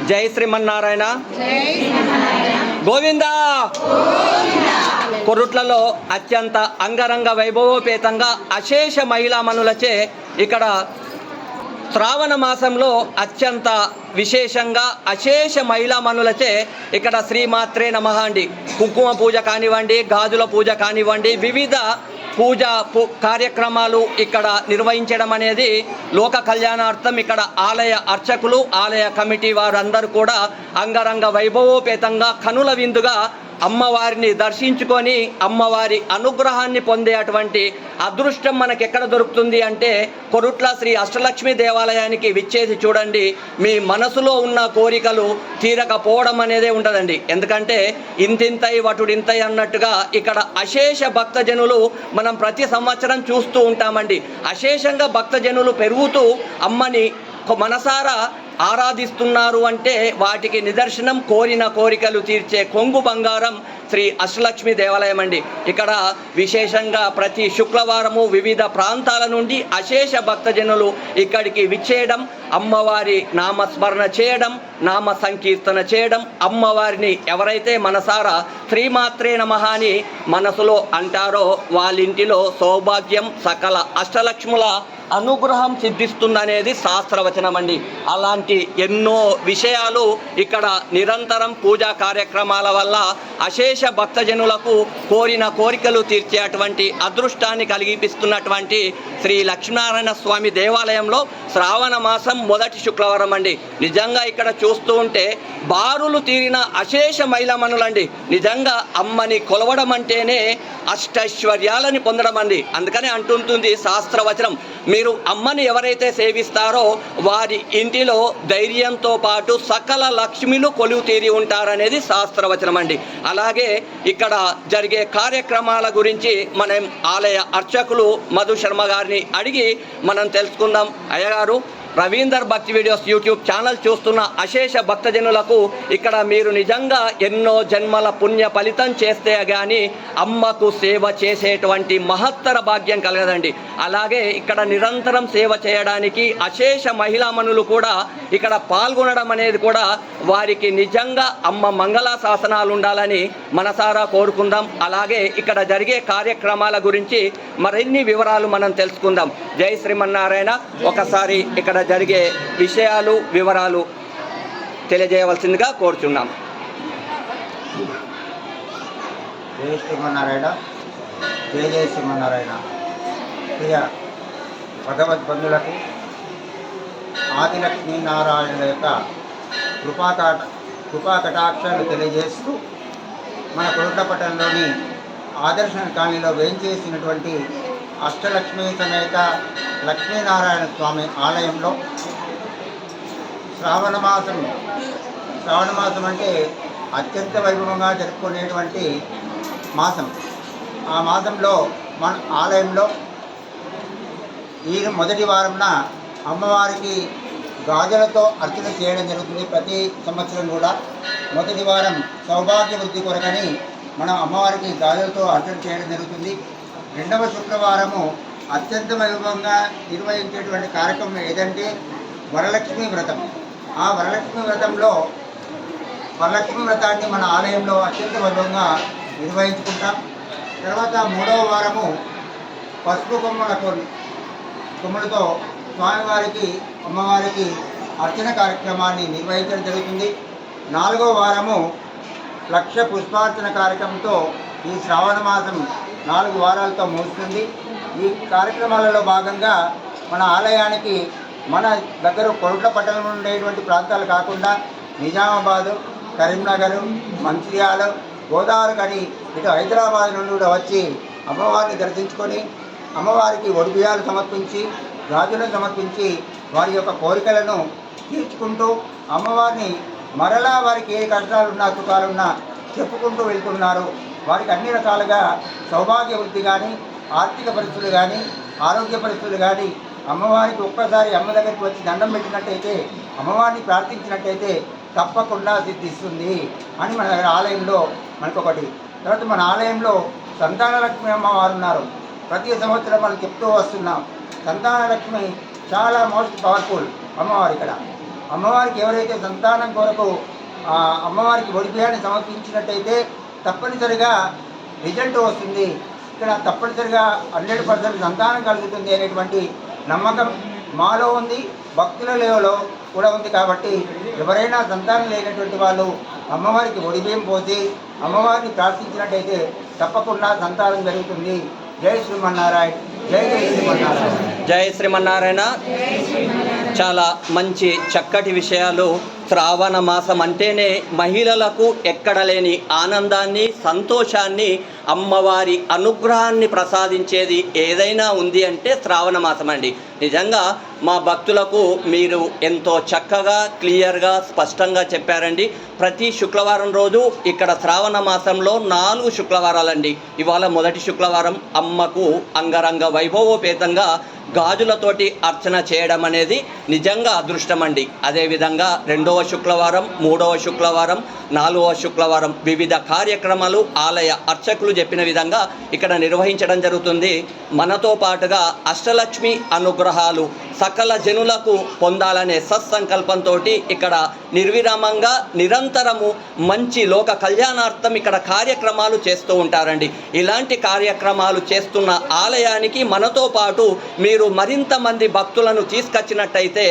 జై శ్రీమన్నారాయణ. గోవిందా. కొరుట్లలో అత్యంత అంగరంగ వైభవోపేతంగా అశేష మహిళామణులచే ఇక్కడ శ్రావణ మాసంలో అత్యంత విశేషంగా అశేష మహిళామణులచే ఇక్కడ శ్రీమాత్రే నమః అండి. కుంకుమ పూజ కానివ్వండి, గాజుల పూజ కానివ్వండి, వివిధ కార్యక్రమాలు ఇక్కడ నిర్వహించడం అనేది లోక కళ్యాణార్థం ఇక్కడ ఆలయ అర్చకులు, ఆలయ కమిటీ వారందరూ కూడా అంగరంగ వైభవోపేతంగా కనుల విందుగా అమ్మవారిని దర్శించుకొని అమ్మవారి అనుగ్రహాన్ని పొందే అటువంటి అదృష్టం మనకి ఎక్కడ దొరుకుతుంది అంటే కొరుట్ల శ్రీ అష్టలక్ష్మి దేవాలయానికి విచ్చేసి చూడండి. మీ మనసులో ఉన్న కోరికలు తీరకపోవడం అనేదే ఉండదండి. ఎందుకంటే ఇంతింతై వటుడింతై అన్నట్టుగా ఇక్కడ అశేష భక్తజనులు మనం ప్రతి సంవత్సరం చూస్తూ ఉంటామండి. అశేషంగా భక్తజనులు పెరుగుతూ అమ్మని మనసారా ఆరాధిస్తున్నారు అంటే వాటికి నిదర్శనం కోరిన కోరికలు తీర్చే కొంగు బంగారం శ్రీ అష్టలక్ష్మి దేవాలయం అండి. ఇక్కడ విశేషంగా ప్రతి శుక్రవారము వివిధ ప్రాంతాల నుండి అశేష భక్తజనులు ఇక్కడికి విచ్చేయడం, అమ్మవారి నామస్మరణ చేయడం, నామ సంకీర్తన చేయడం, అమ్మవారిని ఎవరైతే మనసారా శ్రీమాత్రే నమః అని మనసులో అంటారో వాళ్ళింటిలో సౌభాగ్యం, సకల అష్టలక్ష్ముల అనుగ్రహం సిద్ధిస్తుందనేది శాస్త్రవచనం అండి. అలాంటి ఎన్నో విషయాలు ఇక్కడ నిరంతరం పూజా కార్యక్రమాల వల్ల అశేష భక్తజనులకు కోరిన కోరికలు తీర్చే అటువంటి అదృష్టాన్ని కలిగిపిస్తున్నటువంటి శ్రీ లక్ష్మీనారాయణ స్వామి దేవాలయంలో శ్రావణ మాసం మొదటి శుక్రవారం అండి. నిజంగా ఇక్కడ చూస్తూ ఉంటే బారులు తీరిన అశేష మహిళామణులండి. నిజంగా అమ్మని కొలవడం అంటేనే అష్టైశ్వర్యాలని పొందడం అండి. అందుకనే అంటుంటుంది శాస్త్రవచనం, మీరు అమ్మని ఎవరైతే సేవిస్తారో వారి ఇంటిలో ధైర్యంతో పాటు సకల లక్ష్మిలు కొలువు తీరి ఉంటారనేది శాస్త్రవచనం అండి. అలాగే ఇక్కడ జరిగే కార్యక్రమాల గురించి మనం ఆలయ అర్చకులు మధు శర్మ గారిని అడిగి మనం తెలుసుకుందాం. అయ్యగారు, రవీందర్ భక్తి వీడియోస్ యూట్యూబ్ ఛానల్ చూస్తున్న అశేష భక్తజనులకు ఇక్కడ మీరు నిజంగా ఎన్నో జన్మల పుణ్య ఫలితం చేస్తే కానీ అమ్మకు సేవ చేసేటువంటి మహత్తర భాగ్యం కలగదండి. అలాగే ఇక్కడ నిరంతరం సేవ చేయడానికి అశేష మహిళామణులు కూడా ఇక్కడ పాల్గొనడం అనేది కూడా వారికి నిజంగా అమ్మ మంగళ శాసనాలు ఉండాలని మనసారా కోరుకుందాం. అలాగే ఇక్కడ జరిగే కార్యక్రమాల గురించి మరిన్ని వివరాలు మనం తెలుసుకుందాం. జై శ్రీమన్నారాయణ. ఒకసారి ఇక్కడ జరిగే విషయాలు వివరాలు తెలియజేయవలసిందిగా కోరుచున్నాం. జై శ్రీమన్నారాయణ. జై జై శ్రీమన్నారాయణ. ప్రియ భగవద్బంధులకు ఆదిలక్ష్మీనారాయణ యొక్క కృపా కటాక్షాలు తెలియజేస్తూ మన కొరుట్ల పట్టణంలోని ఆదర్శన కాలనీలో వేంచేసినటువంటి అష్టలక్ష్మీ సమేత లక్ష్మీనారాయణ స్వామి ఆలయంలో శ్రావణ మాసం అంటే అత్యంత వైభవంగా జరుపుకునేటువంటి మాసం. ఆ మాసంలో మన ఆలయంలో ఈ మొదటి వారంన అమ్మవారికి గాజులతో అర్చన చేయడం జరుగుతుంది. ప్రతి సంవత్సరం కూడా మొదటి వారం సౌభాగ్య వృద్ధి కొరకని మనం అమ్మవారికి గాజులతో అర్చన చేయడం జరుగుతుంది. రెండవ శుక్రవారము అత్యంత వైభవంగా నిర్వహించేటువంటి కార్యక్రమం ఏదంటే వరలక్ష్మి వ్రతం. ఆ వరలక్ష్మి వ్రతాన్ని మన ఆలయంలో అత్యంత వైభవంగా నిర్వహించుకుంటాం. తర్వాత మూడవ వారము పసుపు కొమ్మలతో స్వామివారికి అమ్మవారికి అర్చన కార్యక్రమాన్ని నిర్వహించడం జరుగుతుంది. నాలుగవ వారము లక్ష పుష్పార్చన కార్యక్రమంతో ఈ శ్రావణ మాసం 4 వారాలతో ముగుస్తుంది. ఈ కార్యక్రమాలలో భాగంగా మన ఆలయానికి మన దగ్గర కొరుట్ల పట్టణంలో ఉండేటువంటి ప్రాంతాలు కాకుండా నిజామాబాదు, కరీంనగర్, మంచిర్యాల, గోదావరి కానీ ఇటు హైదరాబాద్ నుండి కూడా వచ్చి అమ్మవారిని దర్శించుకొని అమ్మవారికి ఒడిబియ్యాలు సమర్పించి గాజులను సమర్పించి వారి యొక్క కోరికలను తీర్చుకుంటూ అమ్మవారిని మరలా వారికి ఏ కష్టాలున్నా సుఖాలున్నా చెప్పుకుంటూ వెళ్తున్నారు. వారికి అన్ని రకాలుగా సౌభాగ్య వృద్ధి కానీ ఆర్థిక పరిస్థితులు కానీ ఆరోగ్య పరిస్థితులు కానీ అమ్మవారికి ఒక్కసారి అమ్మ దగ్గరికి వచ్చి దండం పెట్టినట్టయితే, అమ్మవారిని ప్రార్థించినట్టయితే తప్పకుండా సిద్ధిస్తుంది అని మన దగ్గర ఆలయంలో మనకొకటి. తర్వాత మన ఆలయంలో సంతానలక్ష్మి అమ్మవారు ఉన్నారు. ప్రతి సంవత్సరం మనం చెప్తూ వస్తున్నాం. సంతానలక్ష్మి చాలా మోస్ట్ పవర్ఫుల్ అమ్మవారు. ఇక్కడ అమ్మవారికి ఎవరైతే సంతానం కొరకు అమ్మవారికి ఒడిబియ్యాన్ని సమర్పించినట్టయితే తప్పనిసరిగా రిజల్ట్ వస్తుంది. ఇక్కడ తప్పనిసరిగా 100% సంతానం కలుగుతుంది అనేటువంటి నమ్మకం మాలో ఉంది, భక్తులలో కూడా ఉంది. కాబట్టి ఎవరైనా సంతానం లేనటువంటి వాళ్ళు అమ్మవారికి ఒడిబియ్యం పోసి అమ్మవారిని ప్రార్థించినట్టయితే తప్పకుండా సంతానం జరుగుతుంది. జై శ్రీమన్నారాయణ, జై జై శ్రీమన్నారాయణ. జై శ్రీమన్నారాయణ. చాలా మంచి చక్కటి విషయాలు. శ్రావణ మాసం అంటేనే మహిళలకు ఎక్కడ లేని ఆనందాన్ని, సంతోషాన్ని, అమ్మవారి అనుగ్రహాన్ని ప్రసాదించేది ఏదైనా ఉంది అంటే శ్రావణ మాసం అండి. నిజంగా మా భక్తులకు మీరు ఎంతో చక్కగా, క్లియర్గా, స్పష్టంగా చెప్పారండి. ప్రతి శుక్రవారం రోజు ఇక్కడ శ్రావణ మాసంలో 4 శుక్రవారాలండి. ఇవాళ మొదటి శుక్రవారం అమ్మకు అంగరంగ వైభవోపేతంగా గాజులతోటి అర్చన చేయడం అనేది నిజంగా అదృష్టం అండి. అదేవిధంగా 2వ శుక్రవారం, 3వ శుక్రవారం, 4వ శుక్రవారం వివిధ కార్యక్రమాలు ఆలయ అర్చకులు చెప్పిన విధంగా ఇక్కడ నిర్వహించడం జరుగుతుంది. మనతో పాటుగా అష్టలక్ష్మి అనుగ్రహాలు సకల జనులకు పొందాలనే సత్సంకల్పంతో ఇక్కడ నిర్విరామంగా నిరంతరము మంచి లోక కళ్యాణార్థం ఇక్కడ కార్యక్రమాలు చేస్తూ ఉంటారండి. ఇలాంటి కార్యక్రమాలు చేస్తున్న ఆలయానికి మనతో పాటు మీరు మరింత మంది భక్తులను తీసుకొచ్చినట్టయితే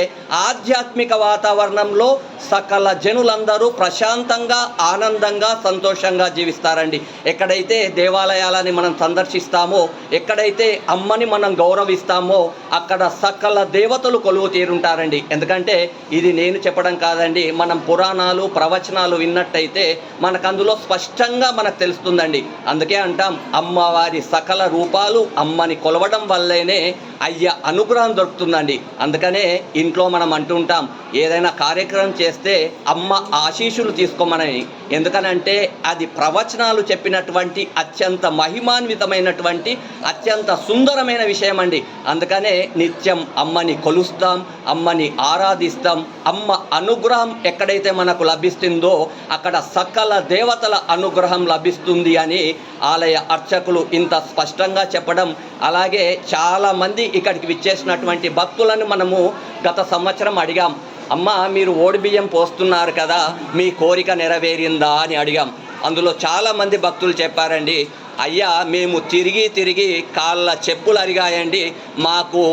ఆధ్యాత్మిక వాతావరణంలో సకల జనులందరూ ప్రశాంతంగా, ఆనందంగా, సంతోషంగా జీవిస్తారండి. ఎక్కడైతే దేవాలయాలని మనం సందర్శిస్తామో, ఎక్కడైతే అమ్మని మనం గౌరవిస్తామో అక్కడ సకల దేవతలు కొలువు తీరుంటారండి. ఎందుకంటే ఇది నేను చెప్పడం కాదండి, మనం పురాణాలు, ప్రవచనాలు విన్నట్టయితే మనకు అందులో స్పష్టంగా మనకు తెలుస్తుందండి. అందుకే అంటాం, అమ్మవారి సకల రూపాలు అమ్మని కొలవడం వల్లేనే అయ్య అనుగ్రహం దొరుకుతుందండి. అందుకనే ఇంట్లో మనం అంటుంటాం, ఏదైనా కార్యక్రమం చేస్తే అమ్మ ఆశీస్సులు తీసుకోమని. ఎందుకనంటే అది ప్రవచనాలు చెప్పినటువంటి అత్యంత మహిమాన్వితమైనటువంటి అత్యంత సుందరమైన విషయం అండి. అందుకనే నిత్యం అమ్మని కొలుస్తాం, అమ్మని ఆరాధిస్తాం. అమ్మ అనుగ్రహం ఎక్కడైతే మనకు లభిస్తుందో అక్కడ సకల దేవతల అనుగ్రహం లభిస్తుంది అని ఆలయ అర్చకులు ఇంత స్పష్టంగా చెప్పడం. అలాగే చాలామంది ఇక్కడికి విచ్చేసినటువంటి భక్తులను మనము గత సంవత్సరం అడిగాం, అమ్మ మీరు ఓడిబియ్యం పోస్తున్నారు కదా, మీ కోరిక నెరవేరిందా అని అడిగాం. అందులో చాలామంది భక్తులు చెప్పారండి, అయ్యా మేము తిరిగి తిరిగి కాళ్ళ చెప్పులు అరిగాయండి, మాకు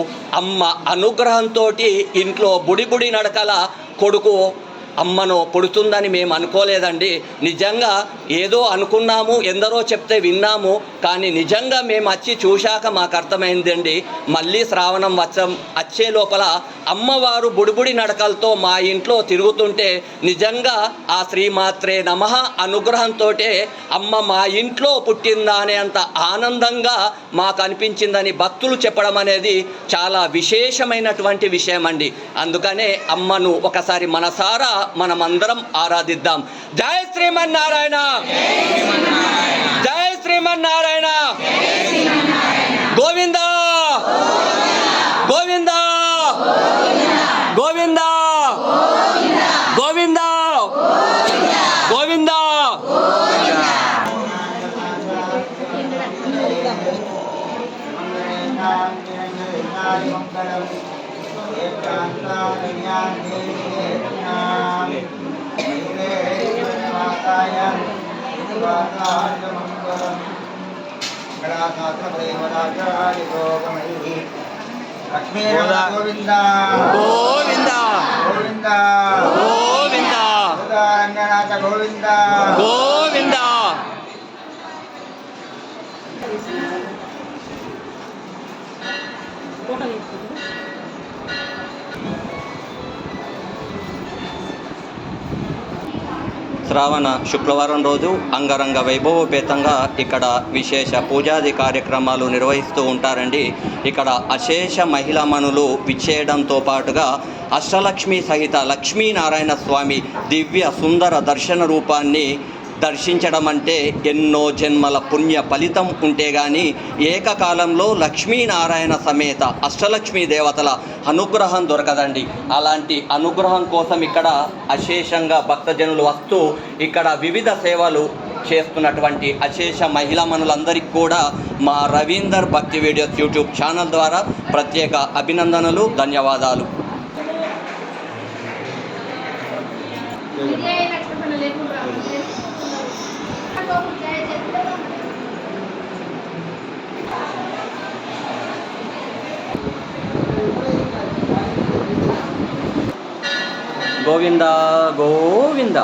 అమ్మ అనుగ్రహంతో ఇంట్లో బుడి నడకల కొడుకు అమ్మను పుడుతుందని మేము అనుకోలేదండి. నిజంగా ఏదో అనుకున్నాము, ఎందరో చెప్తే విన్నాము, కానీ నిజంగా మేము వచ్చి చూశాక మాకు అర్థమైందండి. మళ్ళీ శ్రావణం వచ్చే లోపల అమ్మవారు బుడిబుడి నడకలతో మా ఇంట్లో తిరుగుతుంటే నిజంగా ఆ శ్రీమాత్రే నమః అనుగ్రహంతో అమ్మ మా ఇంట్లో పుట్టిందా అనే అంత ఆనందంగా మాకు అనిపించిందని భక్తులు చెప్పడం అనేది చాలా విశేషమైనటువంటి విషయం అండి. అందుకనే అమ్మను ఒకసారి మనసారా మనమందరం ఆరాధిద్దాం. జై శ్రీమన్నారాయణ, జై శ్రీమన్నారాయణ, గోవింద గోవింద గోవింద గోవింద గోవింద. గోవింద గోవింద గోవింద గోవింద రంగనాథ గోవింద గోవింద. శ్రావణ శుక్రవారం రోజు అంగరంగ వైభవోపేతంగా ఇక్కడ విశేష పూజాది కార్యక్రమాలు నిర్వహిస్తూ ఉంటారండి. ఇక్కడ అశేష మహిళామణులు విచ్చేయడంతో పాటుగా అష్టలక్ష్మి సహిత లక్ష్మీనారాయణ స్వామి దివ్య సుందర దర్శన రూపాన్ని దర్శించడం అంటే ఎన్నో జన్మల పుణ్య ఫలితం ఉంటే గాని ఏకకాలంలో లక్ష్మీనారాయణ సమేత అష్టలక్ష్మీ దేవతల అనుగ్రహం దొరకదండి. అలాంటి అనుగ్రహం కోసం ఇక్కడ అశేషంగా భక్తజనులు వస్తూ ఇక్కడ వివిధ సేవలు చేస్తున్నటువంటి అశేష మహిళా మనులందరికీ కూడా మా రవీందర్ భక్తి వీడియోస్ యూట్యూబ్ ఛానల్ ద్వారా ప్రత్యేక అభినందనలు, ధన్యవాదాలు. గోవింద గోవింద.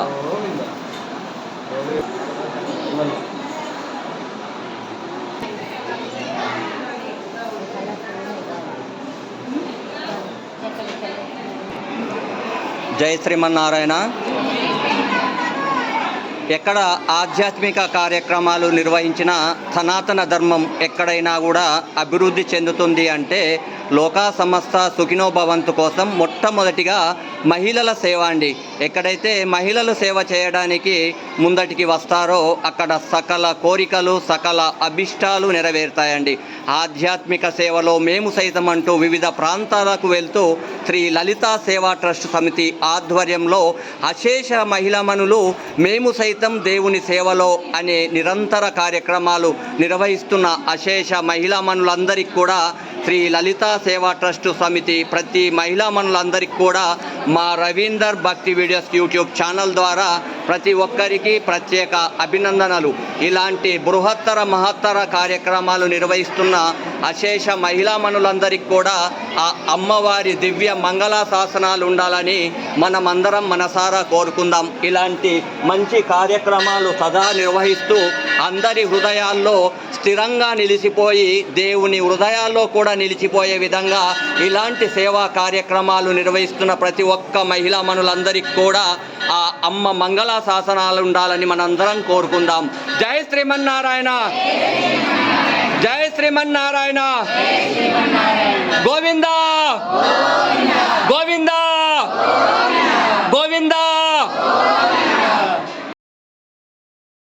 జై శ్రీమన్నారాయణ. ఎక్కడ ఆధ్యాత్మిక కార్యక్రమాలు నిర్వహించిన సనాతన ధర్మం ఎక్కడైనా కూడా అభివృద్ధి చెందుతుంది అంటే లోకా సమస్త సుఖినో భవంతు కోసం మొట్టమొదటిగా మహిళల సేవ అండి. ఎక్కడైతే మహిళలు సేవ చేయడానికి ముందటికి వస్తారో అక్కడ సకల కోరికలు, సకల అభిష్టాలు నెరవేరుతాయండి. ఆధ్యాత్మిక సేవలో మేము సైతం అంటూ వివిధ ప్రాంతాలకు వెళ్తూ శ్రీ లలితా సేవా ట్రస్ట్ సమితి ఆధ్వర్యంలో అశేష మహిళామణులు మేము సైతం దేవుని సేవలో అనే నిరంతర కార్యక్రమాలు నిర్వహిస్తున్న అశేష మహిళామణులందరికీ కూడా శ్రీ లలితా సేవా ట్రస్ట్ సమితి ప్రతి మహిళామణులందరికీ కూడా మా రవీందర్ భక్తి వీడియోస్ యూట్యూబ్ ఛానల్ ద్వారా ప్రతి ఒక్కరికి ప్రత్యేక అభినందనలు. ఇలాంటి బృహత్తర మహత్తర కార్యక్రమాలు నిర్వహిస్తున్న అశేష మహిళామణులందరికీ కూడా ఆ అమ్మవారి దివ్య మంగళ శాసనాలు ఉండాలని మనమందరం మనసారా కోరుకుందాం. ఇలాంటి మంచి కార్యక్రమాలు సదా నిర్వహిస్తూ అందరి హృదయాల్లో స్థిరంగా నిలిచిపోయి దేవుని హృదయాల్లో కూడా నిలిచిపోయే విధంగా ఇలాంటి సేవా కార్యక్రమాలు నిర్వహిస్తున్న ప్రతి ఒక్క మహిళామణులందరికీ కూడా ఆ అమ్మ మంగళ శాసనాలు ఉండాలని మనందరం కోరుకుందాం. జై శ్రీమన్నారాయణ. జై శ్రీమన్నారాయణ. గోవిందా.